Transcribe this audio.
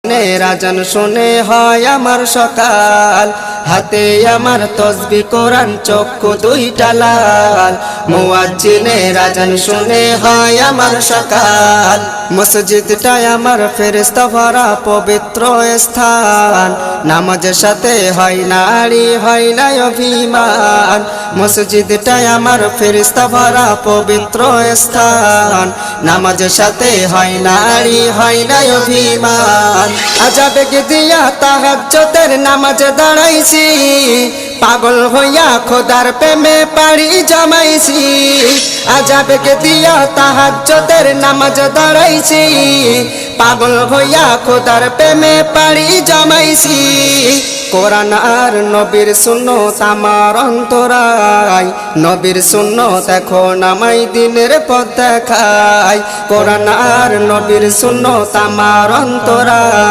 মুয়াজ্জিনের আজান শুনে হয় আমার সকাল, হাতে আমার তসবিহ কোরআন চক্ষু দুইটা লাল। মুয়াজ্জিনের আজান শুনে হয় আমার সকাল, মসজিদটাই আমার ফেরেশতা ভরা পবিত্র স্থান। নামাজের সাথে হয় নারী হয় না অভিমান, মসজিদটাই আমার ফেরেশতা ভরা পবিত্র স্থান। নামাজের সাথে হয় নারী হয় না অভিমান। আজাবেগে দিয়া তাহাজ্জুদের নামাজে দাঁড়াইছি, পাগল হইয়া খোদার প্রেমে পাড়ি জমাইছি। আজাবেগে দিয়া তাহাজ্জুদের নামাজে দাঁড়াইছি, পাগল হইয়া খোদার প্রেমে পাড়ি জমাইছি। কোরআন আর নবীর সুন্নত আমার অন্তরায়, নবীর সুন্নত এখন আমায় দিনের পথ দেখায়। কোরআন আর নবীর সুন্নত আমার অন্তরায়।